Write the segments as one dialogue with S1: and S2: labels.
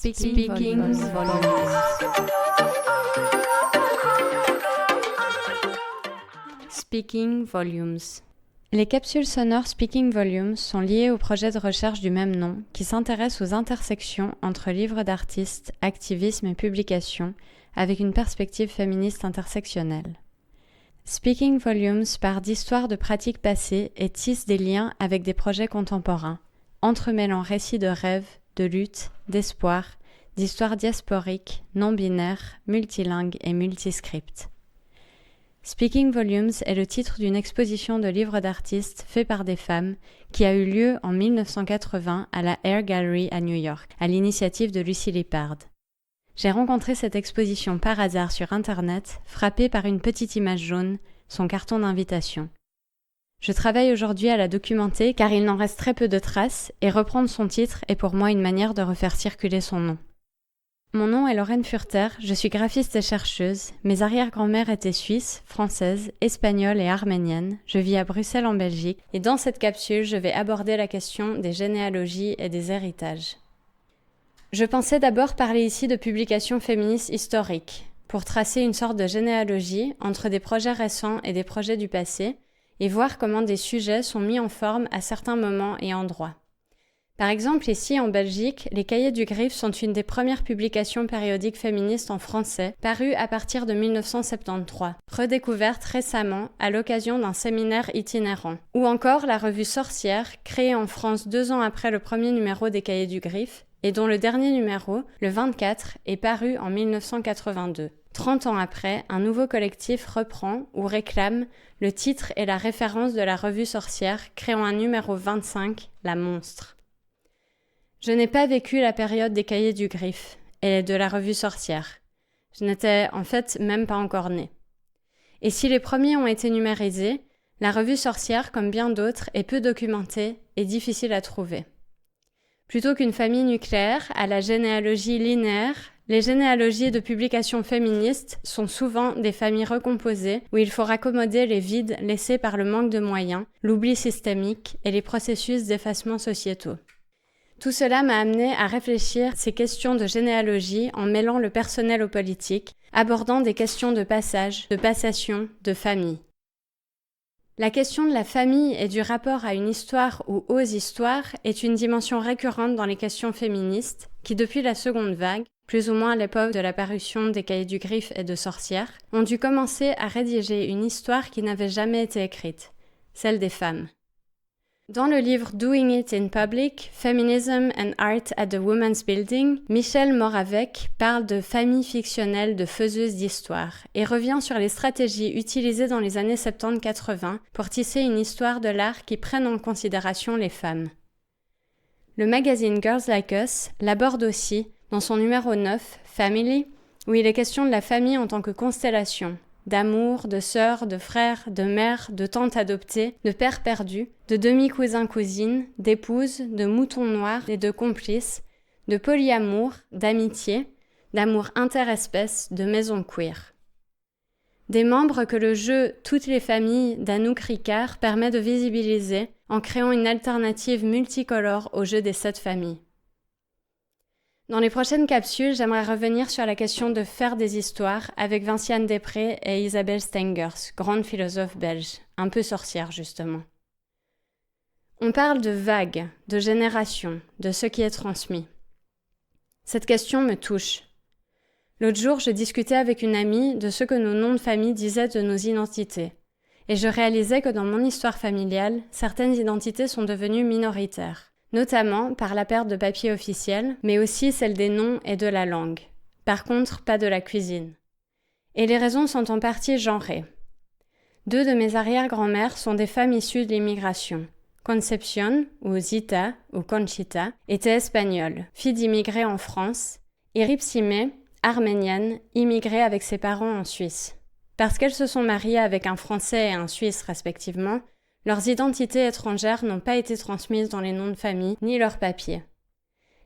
S1: Speaking Volumes. Speaking Volumes. Les capsules sonores Speaking Volumes sont liées au projet de recherche du même nom qui s'intéresse aux intersections entre livres d'artistes, activisme et publication avec une perspective féministe intersectionnelle. Speaking Volumes part d'histoires de pratiques passées et tisse des liens avec des projets contemporains, entremêlant récits de rêves, de lutte, d'espoir, d'histoires diasporiques, non-binaires, multilingues et multiscriptes. Speaking Volumes est le titre d'une exposition de livres d'artistes faits par des femmes qui a eu lieu en 1980 à la Air Gallery à New York, à l'initiative de Lucy Lippard. J'ai rencontré cette exposition par hasard sur Internet, frappée par une petite image jaune, son carton d'invitation. Je travaille aujourd'hui à la documenter car il n'en reste très peu de traces et reprendre son titre est pour moi une manière de refaire circuler son nom. Mon nom est Lorraine Furter, je suis graphiste et chercheuse. Mes arrière-grand-mères étaient suisses, françaises, espagnoles et arméniennes. Je vis à Bruxelles en Belgique et dans cette capsule, je vais aborder la question des généalogies et des héritages. Je pensais d'abord parler ici de publications féministes historiques, pour tracer une sorte de généalogie entre des projets récents et des projets du passé, et voir comment des sujets sont mis en forme à certains moments et endroits. Par exemple, ici en Belgique, les Cahiers du Griffe sont une des premières publications périodiques féministes en français, parues à partir de 1973, redécouverte récemment à l'occasion d'un séminaire itinérant. Ou encore la revue Sorcière, créée en France 2 ans après le premier numéro des Cahiers du Griffe, et dont le dernier numéro, le 24, est paru en 1982. 30 ans après, un nouveau collectif reprend ou réclame le titre et la référence de la revue Sorcière, créant un numéro 25, La Monstre. Je n'ai pas vécu la période des Cahiers du Griffe et de la revue Sorcière. Je n'étais en fait même pas encore née. Et si les premiers ont été numérisés, la revue Sorcière, comme bien d'autres, est peu documentée et difficile à trouver. Plutôt qu'une famille nucléaire à la généalogie linéaire, les généalogies de publications féministes sont souvent des familles recomposées où il faut raccommoder les vides laissés par le manque de moyens, l'oubli systémique et les processus d'effacement sociétaux. Tout cela m'a amené à réfléchir ces questions de généalogie en mêlant le personnel au politique, abordant des questions de passage, de passation, de famille. La question de la famille et du rapport à une histoire ou aux histoires est une dimension récurrente dans les questions féministes qui, depuis la seconde vague, plus ou moins à l'époque de la parution des Cahiers du Griffe et de Sorcière, ont dû commencer à rédiger une histoire qui n'avait jamais été écrite, celle des femmes. Dans le livre Doing It in Public, Feminism and Art at the Women's Building, Michelle Moravec parle de famille fictionnelle de faiseuses d'histoire et revient sur les stratégies utilisées dans les années 70-80 pour tisser une histoire de l'art qui prenne en considération les femmes. Le magazine Girls Like Us l'aborde aussi dans son numéro 9, Family, où il est question de la famille en tant que constellation, d'amour, de sœurs, de frères, de mères, de tantes adoptées, de pères perdus, de demi-cousins-cousines, d'épouses, de moutons noirs et de complices, de polyamour, d'amitié, d'amour interespèces, de maisons queer. Des membres que le jeu Toutes les familles d'Anouk Ricard permet de visibiliser en créant une alternative multicolore au jeu des 7 familles. Dans les prochaines capsules, j'aimerais revenir sur la question de faire des histoires avec Vinciane Després et Isabelle Stengers, grande philosophe belge, un peu sorcière justement. On parle de vagues, de générations, de ce qui est transmis. Cette question me touche. L'autre jour, je discutais avec une amie de ce que nos noms de famille disaient de nos identités. Et je réalisais que dans mon histoire familiale, certaines identités sont devenues minoritaires. Notamment par la perte de papier officiel, mais aussi celle des noms et de la langue. Par contre, pas de la cuisine. Et les raisons sont en partie genrées. 2 de mes arrière-grand-mères sont des femmes issues de l'immigration. Concepción, ou Zita, ou Conchita, était espagnole, fille d'immigrés en France, et Ripsime, arménienne, immigrée avec ses parents en Suisse. Parce qu'elles se sont mariées avec un Français et un Suisse respectivement, leurs identités étrangères n'ont pas été transmises dans les noms de famille ni leurs papiers.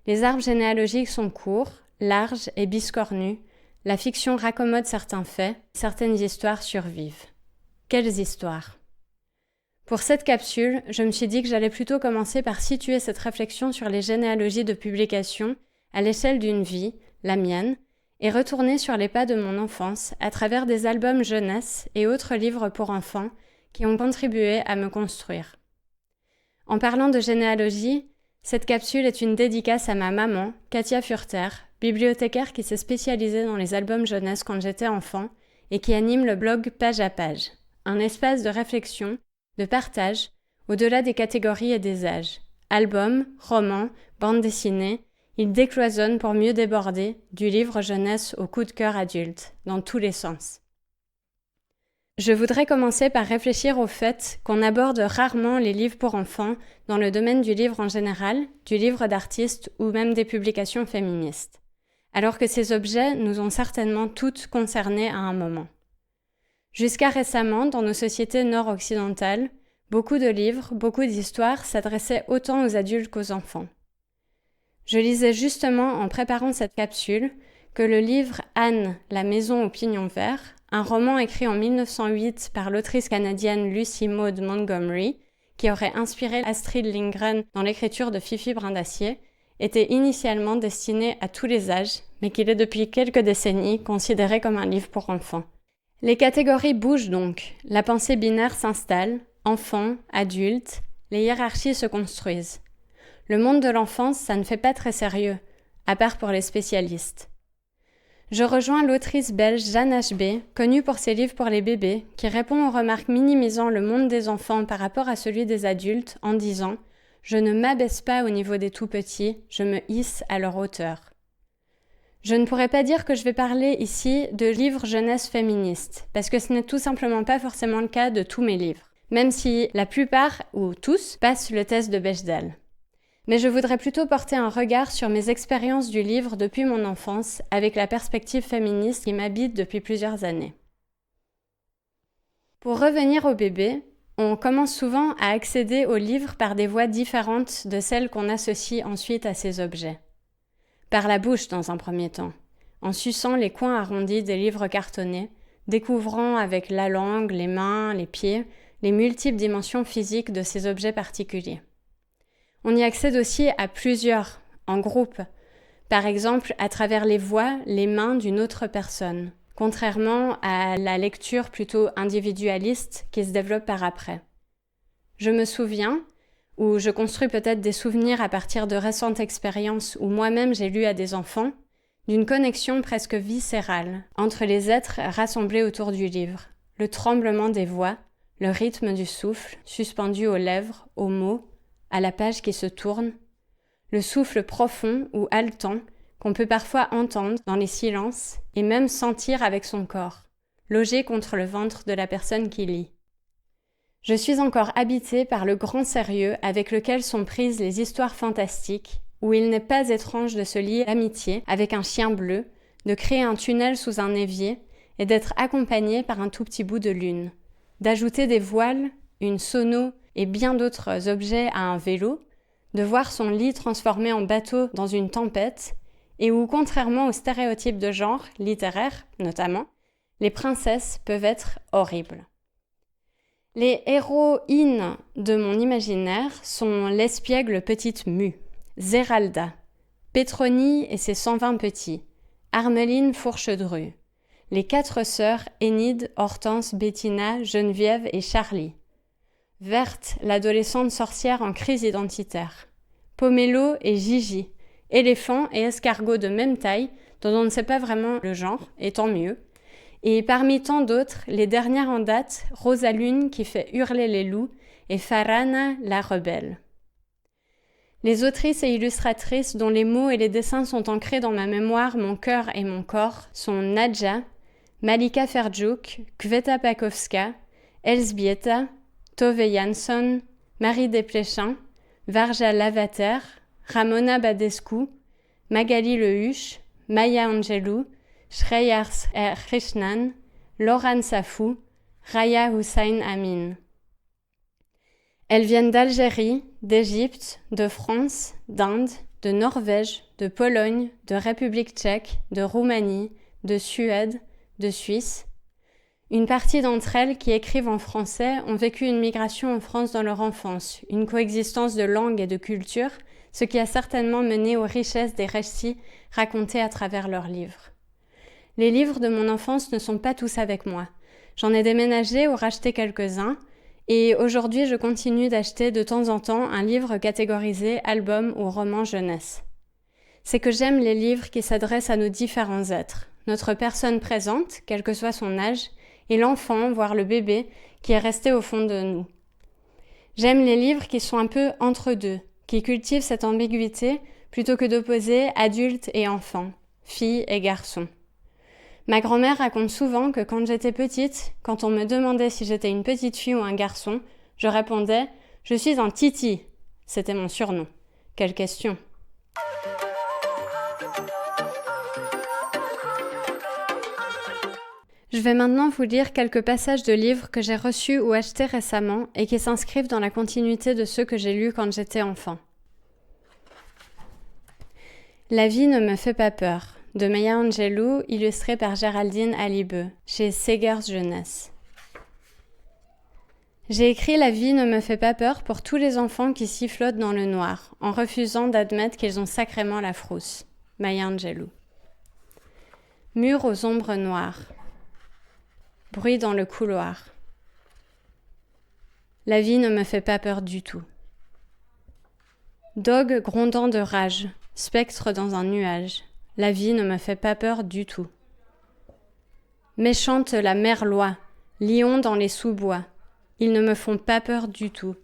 S1: Les arbres généalogiques sont courts, larges et biscornus. La fiction raccommode certains faits, certaines histoires survivent. Quelles histoires ? Pour cette capsule, je me suis dit que j'allais plutôt commencer par situer cette réflexion sur les généalogies de publication à l'échelle d'une vie, la mienne, et retourner sur les pas de mon enfance à travers des albums jeunesse et autres livres pour enfants qui ont contribué à me construire. En parlant de généalogie, cette capsule est une dédicace à ma maman, Katia Furter, bibliothécaire qui s'est spécialisée dans les albums jeunesse quand j'étais enfant et qui anime le blog Page à Page, un espace de réflexion, de partage, au-delà des catégories et des âges. Albums, romans, bandes dessinées, il décloisonne pour mieux déborder du livre jeunesse au coup de cœur adulte, dans tous les sens. Je voudrais commencer par réfléchir au fait qu'on aborde rarement les livres pour enfants dans le domaine du livre en général, du livre d'artistes ou même des publications féministes, alors que ces objets nous ont certainement toutes concernées à un moment. Jusqu'à récemment, dans nos sociétés nord-occidentales, beaucoup de livres, beaucoup d'histoires s'adressaient autant aux adultes qu'aux enfants. Je lisais justement en préparant cette capsule que le livre Anne, la maison au pignon vert, un roman écrit en 1908 par l'autrice canadienne Lucy Maud Montgomery, qui aurait inspiré Astrid Lindgren dans l'écriture de Fifi Brin d'Acier, était initialement destiné à tous les âges, mais qu'il est depuis quelques décennies considéré comme un livre pour enfants. Les catégories bougent donc, la pensée binaire s'installe, enfants, adultes, les hiérarchies se construisent. Le monde de l'enfance, ça ne fait pas très sérieux, à part pour les spécialistes. Je rejoins l'autrice belge Jeanne H.B., connue pour ses livres pour les bébés, qui répond aux remarques minimisant le monde des enfants par rapport à celui des adultes en disant « Je ne m'abaisse pas au niveau des tout-petits, je me hisse à leur hauteur ». Je ne pourrais pas dire que je vais parler ici de livres jeunesse féministes, parce que ce n'est tout simplement pas forcément le cas de tous mes livres, même si la plupart, ou tous, passent le test de Bechdel. Mais je voudrais plutôt porter un regard sur mes expériences du livre depuis mon enfance, avec la perspective féministe qui m'habite depuis plusieurs années. Pour revenir au bébé, on commence souvent à accéder aux livres par des voies différentes de celles qu'on associe ensuite à ces objets. Par la bouche dans un premier temps, en suçant les coins arrondis des livres cartonnés, découvrant avec la langue, les mains, les pieds, les multiples dimensions physiques de ces objets particuliers. On y accède aussi à plusieurs, en groupe, par exemple à travers les voix, les mains d'une autre personne, contrairement à la lecture plutôt individualiste qui se développe par après. Je me souviens, ou je construis peut-être des souvenirs à partir de récentes expériences où moi-même j'ai lu à des enfants, d'une connexion presque viscérale entre les êtres rassemblés autour du livre, le tremblement des voix, le rythme du souffle suspendu aux lèvres, aux mots, à la page qui se tourne, le souffle profond ou haletant qu'on peut parfois entendre dans les silences et même sentir avec son corps, logé contre le ventre de la personne qui lit. Je suis encore habitée par le grand sérieux avec lequel sont prises les histoires fantastiques, où il n'est pas étrange de se lier d'amitié avec un chien bleu, de créer un tunnel sous un évier et d'être accompagné par un tout petit bout de lune, d'ajouter des voiles, une sono et bien d'autres objets à un vélo, de voir son lit transformé en bateau dans une tempête, et où, contrairement aux stéréotypes de genre, littéraires notamment, les princesses peuvent être horribles. Les héroïnes de mon imaginaire sont l'espiègle petite mue, Zéralda, Pétronie et ses 120 petits, Armeline Fourchedrue, les 4 sœurs Énide, Hortense, Bettina, Geneviève et Charlie, Verte, l'adolescente sorcière en crise identitaire, Pomelo et Gigi, éléphant et escargot de même taille, dont on ne sait pas vraiment le genre, et tant mieux, et parmi tant d'autres, les dernières en date, Rosalune qui fait hurler les loups et Farana la rebelle. Les autrices et illustratrices dont les mots et les dessins sont ancrés dans ma mémoire, mon cœur et mon corps sont Nadja, Malika Ferjuk, Kveta Pakowska, Elżbieta, Tove Jansson, Marie Desplechin, Varja Lavater, Ramona Badescu, Magali Lehuche, Maya Angelou, Shreyas R. Krishnan, Loran Safou, Raya Hussein Amin. Elles viennent d'Algérie, d'Égypte, de France, d'Inde, de Norvège, de Pologne, de République tchèque, de Roumanie, de Suède, de Suisse. Une partie d'entre elles qui écrivent en français ont vécu une migration en France dans leur enfance, une coexistence de langue et de culture, ce qui a certainement mené aux richesses des récits racontés à travers leurs livres. Les livres de mon enfance ne sont pas tous avec moi. J'en ai déménagé ou racheté quelques-uns, et aujourd'hui je continue d'acheter de temps en temps un livre catégorisé album ou roman jeunesse. C'est que j'aime les livres qui s'adressent à nos différents êtres, notre personne présente, quel que soit son âge, et l'enfant, voire le bébé, qui est resté au fond de nous. J'aime les livres qui sont un peu entre deux, qui cultivent cette ambiguïté plutôt que d'opposer adultes et enfants, filles et garçons. Ma grand-mère raconte souvent que quand j'étais petite, quand on me demandait si j'étais une petite fille ou un garçon, je répondais « Je suis un titi ». C'était mon surnom. Quelle question! Je vais maintenant vous lire quelques passages de livres que j'ai reçus ou achetés récemment et qui s'inscrivent dans la continuité de ceux que j'ai lus quand j'étais enfant. La vie ne me fait pas peur, de Maya Angelou, illustré par Géraldine Alibeu, chez Segers Jeunesse. J'ai écrit « La vie ne me fait pas peur » pour tous les enfants qui sifflotent dans le noir, en refusant d'admettre qu'ils ont sacrément la frousse. Maya Angelou. Mur aux ombres noires. Bruit dans le couloir. La vie ne me fait pas peur du tout. Dogue grondant de rage, spectre dans un nuage. La vie ne me fait pas peur du tout. Méchante la merloi, lion dans les sous-bois. Ils ne me font pas peur du tout.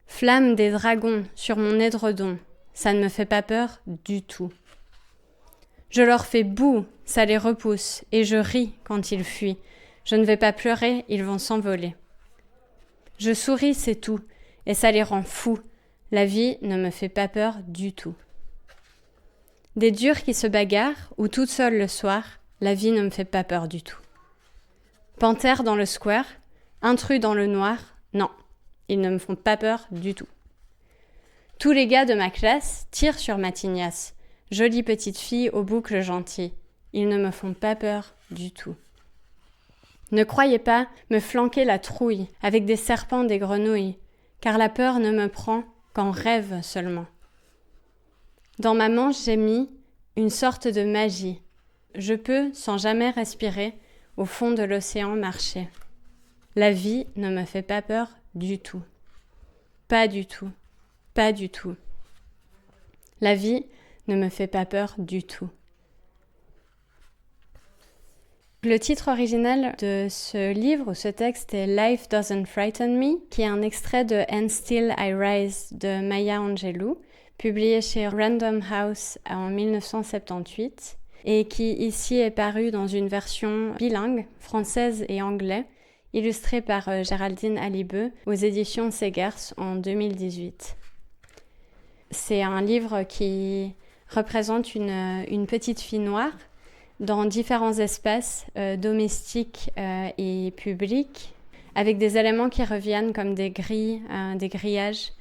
S1: Flamme des dragons sur mon édredon, ça ne me fait pas peur du tout. Je leur fais bouh, ça les repousse, et je ris quand ils fuient. Je ne vais pas pleurer, ils vont s'envoler. Je souris, c'est tout, et ça les rend fous. La vie ne me fait pas peur du tout. Des durs qui se bagarrent, ou toute seule le soir, la vie ne me fait pas peur du tout. Panthère dans le square, intrus dans le noir, non, ils ne me font pas peur du tout. Tous les gars de ma classe tirent sur ma tignasse. Jolie petite fille aux boucles gentilles. Ils ne me font pas peur du tout. Ne croyez pas me flanquer la trouille avec des serpents, des grenouilles, car la peur ne me prend qu'en rêve seulement. Dans ma manche, j'ai mis une sorte de magie. Je peux, sans jamais respirer, au fond de l'océan marcher. La vie ne me fait pas peur du tout. Pas du tout. Pas du tout. La vie ne me fait pas peur du tout. Le titre original de ce livre ou ce texte est Life Doesn't Frighten Me, qui est un extrait de And Still I Rise de Maya Angelou, publié chez Random House en 1978, et qui ici est paru dans une version bilingue, française et anglais, illustrée par Géraldine Alibeu aux éditions Segers en 2018. C'est un livre qui représente une petite fille noire dans différents espaces domestiques et publics, avec des éléments qui reviennent comme des grilles, des grillages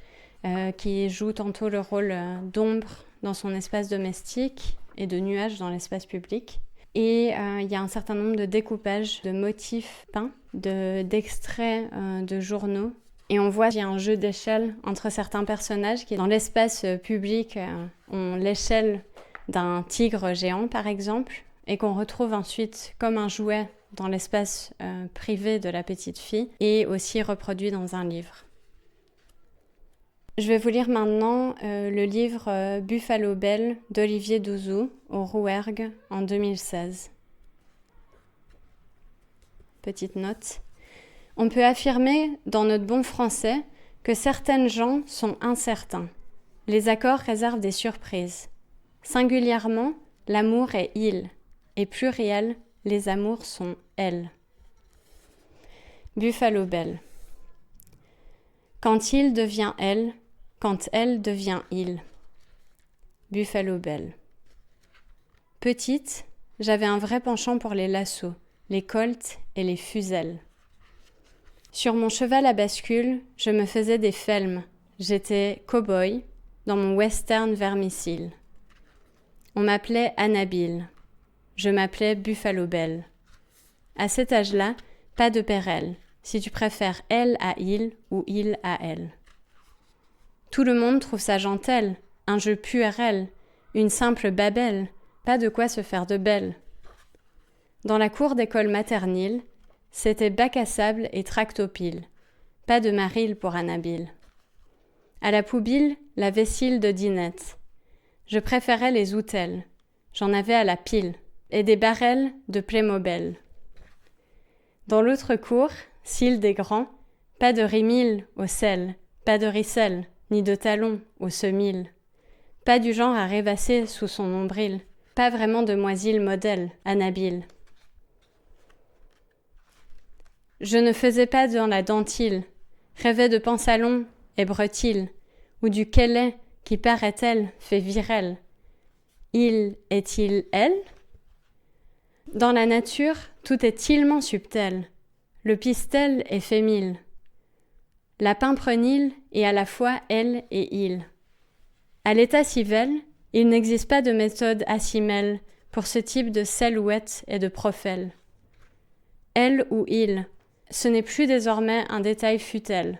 S1: qui jouent tantôt le rôle d'ombre dans son espace domestique et de nuages dans l'espace public. Et il y a un certain nombre de découpages, de motifs peints, d'extraits de journaux. Et on voit qu'il y a un jeu d'échelle entre certains personnages qui, dans l'espace public, ont l'échelle d'un tigre géant, par exemple, et qu'on retrouve ensuite comme un jouet dans l'espace privé de la petite fille et aussi reproduit dans un livre. Je vais vous lire maintenant le livre Buffalo Bell d'Olivier Douzou au Rouergue en 2016. Petite note. On peut affirmer, dans notre bon français, que certaines gens sont incertains. Les accords réservent des surprises. Singulièrement, l'amour est « il », et pluriel, les amours sont « elles ». Buffalo Bell. Quand il devient elle, quand elle devient il. Buffalo Bell. Petite, j'avais un vrai penchant pour les lassos, les colts et les fuselles. Sur mon cheval à bascule, je me faisais des felmes. J'étais cow-boy dans mon western vermicile. On m'appelait Annabelle. Je m'appelais Buffalo Bell. À cet âge-là, pas de pérelle, si tu préfères elle à il ou il à elle. Tout le monde trouve ça gentelle, un jeu puérel, une simple babelle, pas de quoi se faire de belle. Dans la cour d'école maternelle, c'était bac à sable et tractopile, pas de maril pour Annabile. À la poubelle, la vessie de dinette. Je préférais les outels, j'en avais à la pile, et des barrels de Playmobil. Dans l'autre cour, cils des grands, pas de rimil au sel, pas de ricelle, ni de talons au semil. Pas du genre à rêvasser sous son nombril, pas vraiment demoiselle modèle, Annabile. Je ne faisais pas dans la dentille, rêvais de pansalon et bretille, ou du quélet qui paraît-elle fait virel. Il est-il elle? Dans la nature, tout est tellement subtil. Le pistel est fémile. La pimprenile est à la fois elle et il. À l'état civil, il n'existe pas de méthode assimèle pour ce type de silhouette et de profil. Elle ou il, ce n'est plus désormais un détail futile.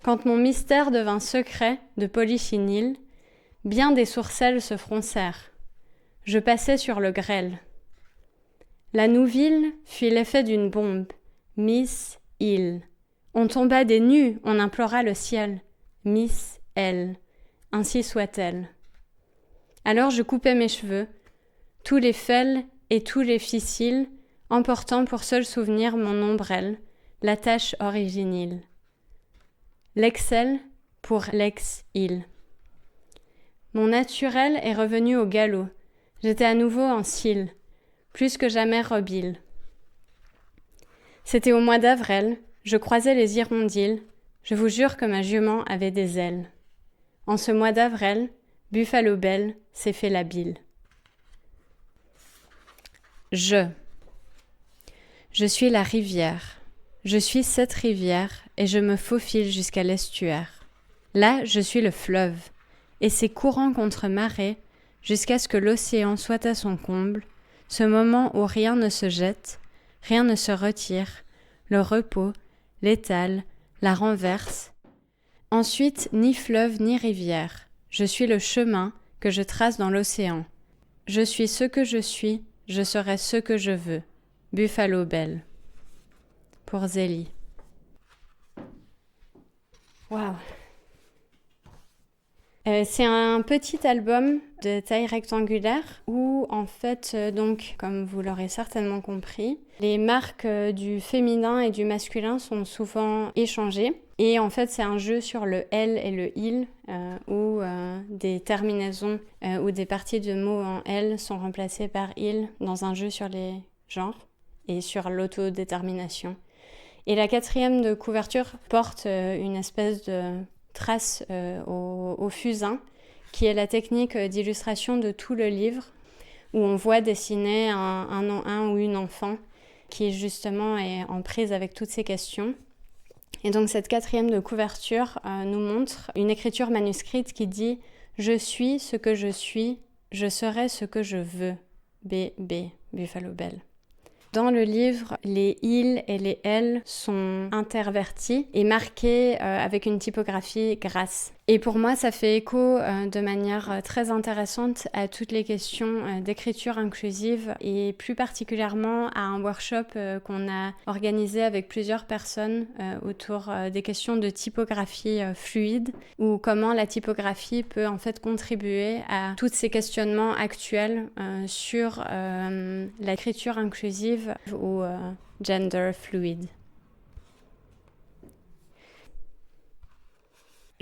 S1: Quand mon mystère devint secret de polychinyle, bien des sourcils se froncèrent. Je passais sur le grêle. La nouvelle fit l'effet d'une bombe. Miss il. On tomba des nues, on implora le ciel. Miss elle. Ainsi soit-elle. Alors je coupais mes cheveux, tous les fels et tous les ficils, emportant pour seul souvenir mon ombrelle, la tache originelle. L'excel pour l'ex-il. Mon naturel est revenu au galop. J'étais à nouveau en cils, plus que jamais robile. C'était au mois d'avril, je croisais les hirondiles, je vous jure que ma jument avait des ailes. En ce mois d'avril, Buffalo Belle s'est fait la bile. Je suis la rivière. Je suis cette rivière et je me faufile jusqu'à l'estuaire. Là, je suis le fleuve, et ses courants contre marée, jusqu'à ce que l'océan soit à son comble, ce moment où rien ne se jette, rien ne se retire, le repos, l'étale, la renverse. Ensuite, ni fleuve ni rivière, je suis le chemin que je trace dans l'océan. Je suis ce que je suis, je serai ce que je veux. Buffalo Belle. Pour Zélie. Waouh! C'est un petit album de taille rectangulaire où, en fait, donc, comme vous l'aurez certainement compris, les marques du féminin et du masculin sont souvent échangées. Et en fait, c'est un jeu sur le elle et le il, où des terminaisons ou des parties de mots en elle sont remplacées par il dans un jeu sur les genres et sur l'autodétermination. Et la 4e de couverture porte une espèce de trace au fusain, qui est la technique d'illustration de tout le livre, où on voit dessiner un ou une enfant qui justement est en prise avec toutes ces questions. Et donc cette 4e de couverture nous montre une écriture manuscrite qui dit « Je suis ce que je suis, je serai ce que je veux. B. Buffalo Belle ». Dans le livre, les il et les elle sont intervertis et marqués avec une typographie grasse. Et pour moi, ça fait écho de manière très intéressante à toutes les questions d'écriture inclusive et plus particulièrement à un workshop qu'on a organisé avec plusieurs personnes autour des questions de typographie fluide ou comment la typographie peut en fait contribuer à tous ces questionnements actuels sur l'écriture inclusive ou gender fluide.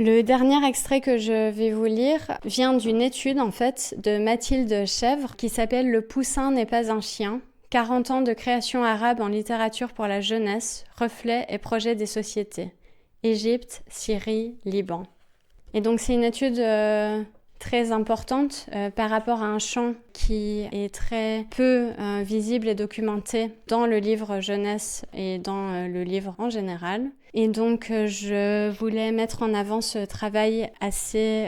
S1: Le dernier extrait que je vais vous lire vient d'une étude en fait de Mathilde Chèvre qui s'appelle « Le poussin n'est pas un chien ». 40 ans de création arabe en littérature pour la jeunesse, reflets et projets des sociétés. Égypte, Syrie, Liban. Et donc c'est une étude très importante par rapport à un champ qui est très peu visible et documenté dans le livre jeunesse et dans le livre en général. Et donc je voulais mettre en avant ce travail assez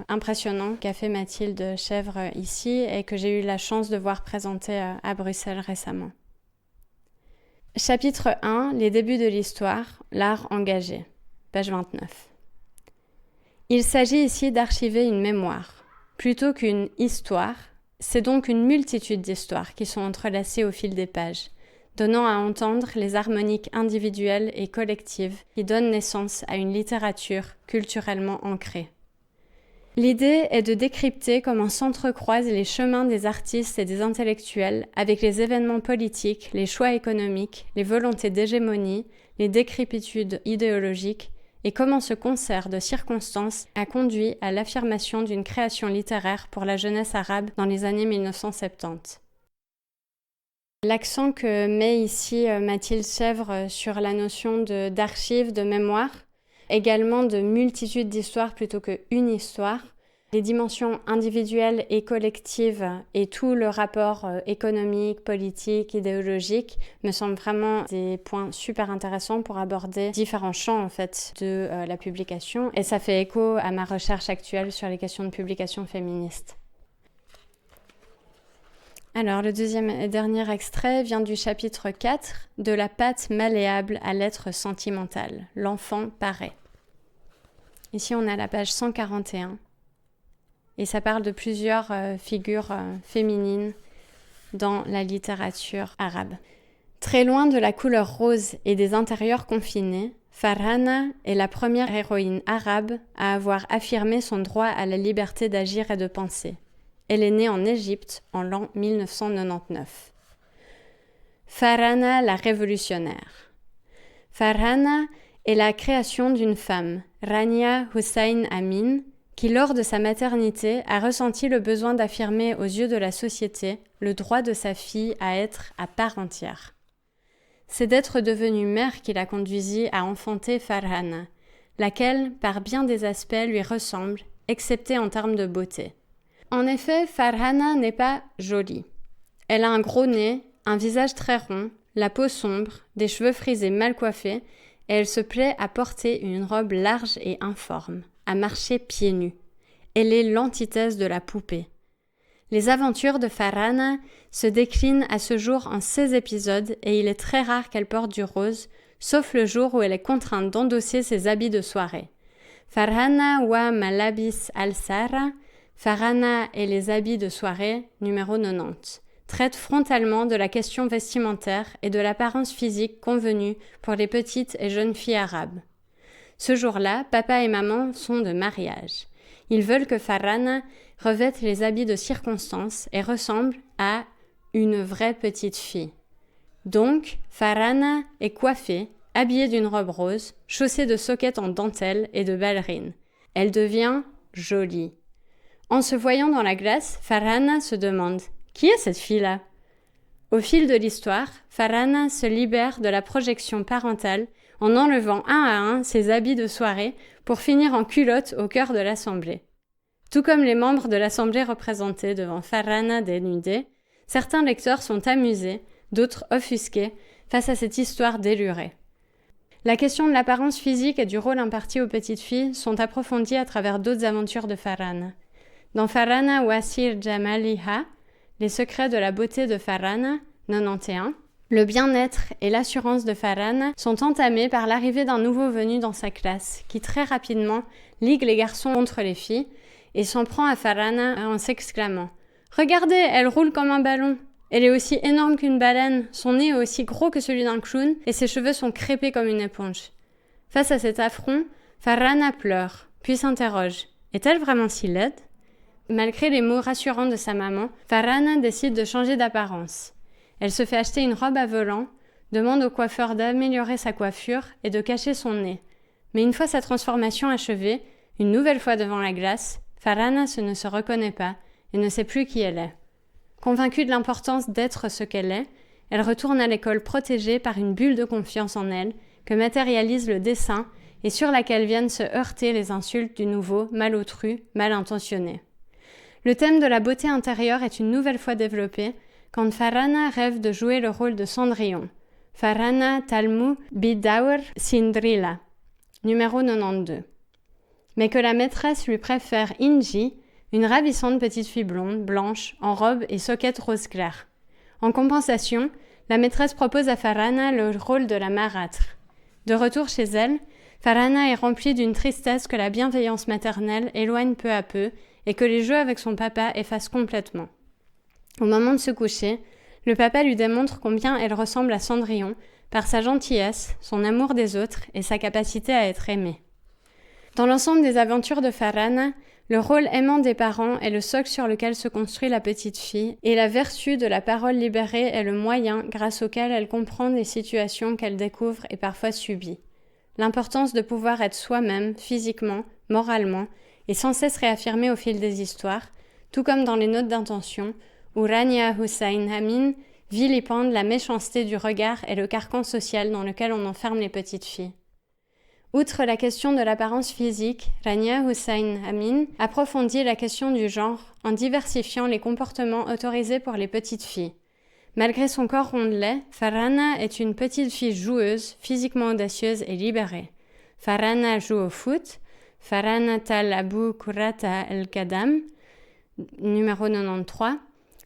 S1: impressionnant qu'a fait Mathilde Chèvre ici et que j'ai eu la chance de voir présenter à Bruxelles récemment. Chapitre 1, les débuts de l'histoire, l'art engagé, page 29. Il s'agit ici d'archiver une mémoire. Plutôt qu'une histoire, c'est donc une multitude d'histoires qui sont entrelacées au fil des pages, donnant à entendre les harmoniques individuelles et collectives qui donnent naissance à une littérature culturellement ancrée. L'idée est de décrypter comment s'entrecroisent les chemins des artistes et des intellectuels avec les événements politiques, les choix économiques, les volontés d'hégémonie, les décrépitudes idéologiques, et comment ce concert de circonstances a conduit à l'affirmation d'une création littéraire pour la jeunesse arabe dans les années 1970. L'accent que met ici Mathilde Chèvre sur la notion d'archive, de mémoire, également de multitude d'histoires plutôt qu'une histoire, les dimensions individuelles et collectives et tout le rapport économique, politique, idéologique me semblent vraiment des points super intéressants pour aborder différents champs en fait de la publication, et ça fait écho à ma recherche actuelle sur les questions de publication féministe. Alors, le deuxième et dernier extrait vient du chapitre 4, de la pâte malléable à l'être sentimental. L'enfant paraît. Ici, on a la page 141. Et ça parle de plusieurs figures féminines dans la littérature arabe. Très loin de la couleur rose et des intérieurs confinés, Farhana est la première héroïne arabe à avoir affirmé son droit à la liberté d'agir et de penser. Elle est née en Égypte en l'an 1999. Farhana la révolutionnaire. Farhana est la création d'une femme, Rania Hussein Amin, qui lors de sa maternité a ressenti le besoin d'affirmer aux yeux de la société le droit de sa fille à être à part entière. C'est d'être devenue mère qui la conduisit à enfanter Farhana, laquelle, par bien des aspects, lui ressemble, excepté en termes de beauté. En effet, Farhana n'est pas jolie. Elle a un gros nez, un visage très rond, la peau sombre, des cheveux frisés mal coiffés, et elle se plaît à porter une robe large et informe, à marcher pieds nus. Elle est l'antithèse de la poupée. Les aventures de Farhana se déclinent à ce jour en 16 épisodes et il est très rare qu'elle porte du rose, sauf le jour où elle est contrainte d'endosser ses habits de soirée. Farhana wa malabis al-sara, Farhana et les habits de soirée, numéro 90, traite frontalement de la question vestimentaire et de l'apparence physique convenue pour les petites et jeunes filles arabes. Ce jour-là, papa et maman sont de mariage. Ils veulent que Farhana revête les habits de circonstance et ressemble à une vraie petite fille. Donc, Farhana est coiffée, habillée d'une robe rose, chaussée de soquettes en dentelle et de ballerines. Elle devient jolie. En se voyant dans la glace, Farhana se demande « Qui est cette fille-là » Au fil de l'histoire, Farhana se libère de la projection parentale en enlevant un à un ses habits de soirée pour finir en culotte au cœur de l'Assemblée. Tout comme les membres de l'Assemblée représentés devant Farhana dénudée, certains lecteurs sont amusés, d'autres offusqués, face à cette histoire délurée. La question de l'apparence physique et du rôle imparti aux petites filles sont approfondies à travers d'autres aventures de Farhana. Dans Farhana wa Sir Jamaliha, Les secrets de la beauté de Farhana, 91, le bien-être et l'assurance de Farhana sont entamés par l'arrivée d'un nouveau venu dans sa classe, qui très rapidement ligue les garçons contre les filles et s'en prend à Farhana en s'exclamant « Regardez, elle roule comme un ballon ! Elle est aussi énorme qu'une baleine, son nez est aussi gros que celui d'un clown et ses cheveux sont crêpés comme une éponge. » Face à cet affront, Farhana pleure, puis s'interroge « Est-elle vraiment si laide ?» Malgré les mots rassurants de sa maman, Farhana décide de changer d'apparence. Elle se fait acheter une robe à volants, demande au coiffeur d'améliorer sa coiffure et de cacher son nez. Mais une fois sa transformation achevée, une nouvelle fois devant la glace, Farhana ne se reconnaît pas et ne sait plus qui elle est. Convaincue de l'importance d'être ce qu'elle est, elle retourne à l'école protégée par une bulle de confiance en elle que matérialise le dessin et sur laquelle viennent se heurter les insultes du nouveau malotru, mal intentionné. Le thème de la beauté intérieure est une nouvelle fois développé quand Farhana rêve de jouer le rôle de Cendrillon. Farhana Talmu Bidaur Sindrila, numéro 92. Mais que la maîtresse lui préfère Inji, une ravissante petite fille blonde, blanche, en robe et soquette rose clair. En compensation, la maîtresse propose à Farhana le rôle de la marâtre. De retour chez elle, Farhana est remplie d'une tristesse que la bienveillance maternelle éloigne peu à peu et que les jeux avec son papa effacent complètement. Au moment de se coucher, le papa lui démontre combien elle ressemble à Cendrillon par sa gentillesse, son amour des autres et sa capacité à être aimée. Dans l'ensemble des aventures de Farhana, le rôle aimant des parents est le socle sur lequel se construit la petite fille et la vertu de la parole libérée est le moyen grâce auquel elle comprend les situations qu'elle découvre et parfois subit. L'importance de pouvoir être soi-même, physiquement, moralement, est sans cesse réaffirmée au fil des histoires, tout comme dans les notes d'intention, où Rania Hussain Amin vilipende la méchanceté du regard et le carcan social dans lequel on enferme les petites filles. Outre la question de l'apparence physique, Rania Hussain Amin approfondit la question du genre en diversifiant les comportements autorisés pour les petites filles. Malgré son corps rondelet, Farhana est une petite fille joueuse, physiquement audacieuse et libérée. Farhana joue au foot, Farhana talabu kurata el-kadam, numéro 93,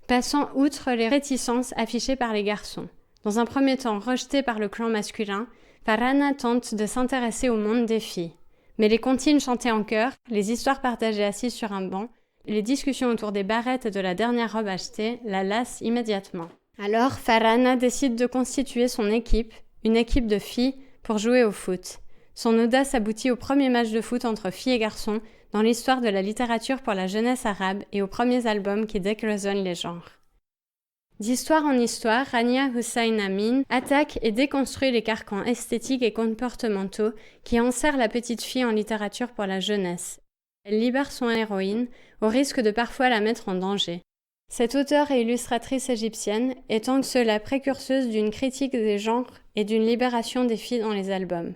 S1: passant outre les réticences affichées par les garçons. Dans un premier temps rejetée par le clan masculin, Farhana tente de s'intéresser au monde des filles. Mais les comptines chantées en chœur, les histoires partagées assises sur un banc, les discussions autour des barrettes et de la dernière robe achetée la lassent immédiatement. Alors, Farhana décide de constituer son équipe, une équipe de filles, pour jouer au foot. Son audace aboutit au premier match de foot entre filles et garçons dans l'histoire de la littérature pour la jeunesse arabe et aux premiers albums qui décloisonnent les genres. D'histoire en histoire, Rania Hussain Amin attaque et déconstruit les carcans esthétiques et comportementaux qui enserrent la petite fille en littérature pour la jeunesse. Elle libère son héroïne au risque de parfois la mettre en danger. Cette auteure et illustratrice égyptienne étant la précurseuse d'une critique des genres et d'une libération des filles dans les albums.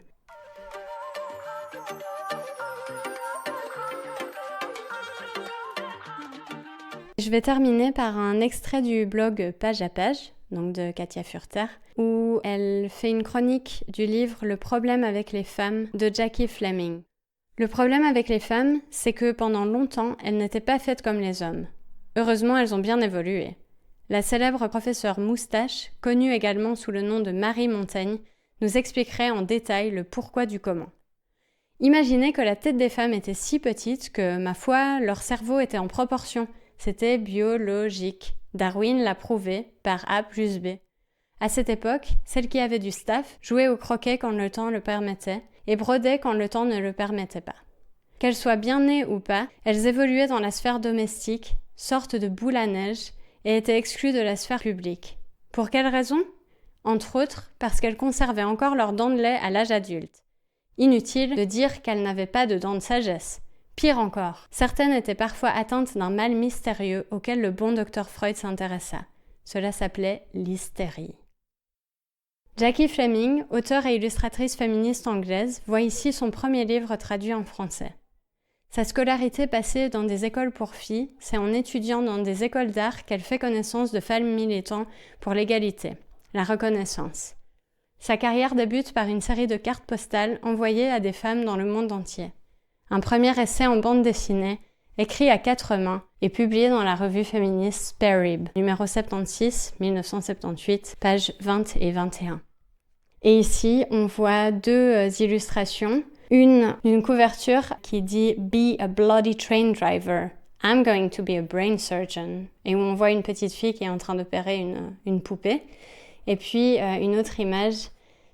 S1: Je vais terminer par un extrait du blog Page à Page, donc de Katia Furter, où elle fait une chronique du livre Le problème avec les femmes de Jackie Fleming. Le problème avec les femmes, c'est que pendant longtemps, elles n'étaient pas faites comme les hommes. Heureusement, elles ont bien évolué. La célèbre professeure Moustache, connue également sous le nom de Marie Montaigne, nous expliquerait en détail le pourquoi du comment. Imaginez que la tête des femmes était si petite que, ma foi, leur cerveau était en proportion. C'était biologique. Darwin l'a prouvé par A plus B. À cette époque, celles qui avaient du staff jouaient au croquet quand le temps le permettait et brodaient quand le temps ne le permettait pas. Qu'elles soient bien nées ou pas, elles évoluaient dans la sphère domestique, sorte de boule à neige, et étaient exclues de la sphère publique. Pour quelles raisons ? Entre autres, parce qu'elles conservaient encore leurs dents de lait à l'âge adulte. Inutile de dire qu'elles n'avaient pas de dents de sagesse. Pire encore, certaines étaient parfois atteintes d'un mal mystérieux auquel le bon docteur Freud s'intéressa. Cela s'appelait l'hystérie. Jackie Fleming, auteure et illustratrice féministe anglaise, voit ici son premier livre traduit en français. Sa scolarité passée dans des écoles pour filles, c'est en étudiant dans des écoles d'art qu'elle fait connaissance de femmes militants pour l'égalité, la reconnaissance. Sa carrière débute par une série de cartes postales envoyées à des femmes dans le monde entier. Un premier essai en bande dessinée, écrit à 4 mains et publié dans la revue féministe Spare Rib, numéro 76, 1978, pages 20 et 21. Et ici, on voit 2 illustrations. Une couverture qui dit « Be a bloody train driver. I'm going to be a brain surgeon » et où on voit une petite fille qui est en train d'opérer une poupée. Et puis une autre image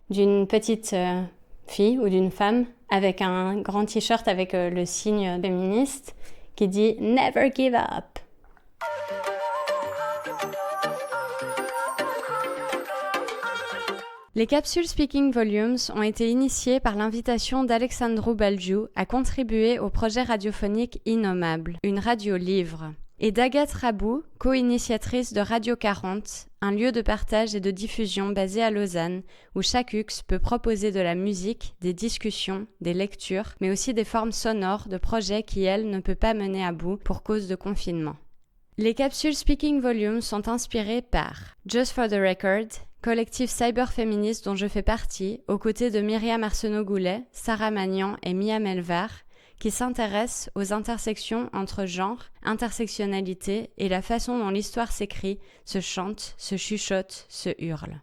S1: d'une petite fille ou d'une femme avec un grand t-shirt avec le signe féministe qui dit « Never give up ». Les capsules Speaking Volumes ont été initiées par l'invitation d'Alexandru Balgiu à contribuer au projet radiophonique Innommable, une radio livre, et d'Agathe Rabou, co-initiatrice de Radio 40, un lieu de partage et de diffusion basé à Lausanne, où chaque UX peut proposer de la musique, des discussions, des lectures, mais aussi des formes sonores de projets qui, elle, ne peut pas mener à bout pour cause de confinement. Les capsules Speaking Volumes sont inspirées par Just for the Record, collectif cyberféministe dont je fais partie, aux côtés de Myriam Arsenault-Goulet, Sarah Magnan et Mia Melvar, qui s'intéressent aux intersections entre genre, intersectionnalité et la façon dont l'histoire s'écrit, se chante, se chuchote, se hurle.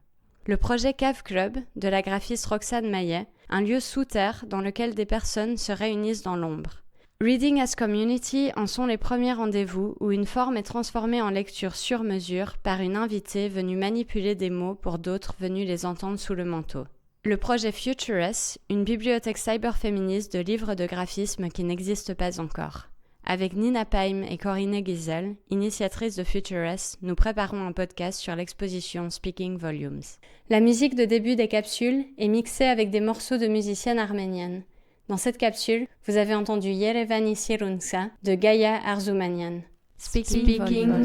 S1: Le projet Cave Club de la graphiste Roxane Maillet, un lieu sous terre dans lequel des personnes se réunissent dans l'ombre. Reading as Community en sont les premiers rendez-vous où une forme est transformée en lecture sur mesure par une invitée venue manipuler des mots pour d'autres venus les entendre sous le manteau. Le projet Futuress, une bibliothèque cyberféministe de livres de graphisme qui n'existe pas encore. Avec Nina Paim et Corinne Giesel, initiatrices de Futuress, nous préparons un podcast sur l'exposition Speaking Volumes. La musique de début des capsules est mixée avec des morceaux de musiciennes arméniennes. Dans cette capsule, vous avez entendu Yerevani Sirunsa de Gaia Arzoumanian. Speaking Volumes.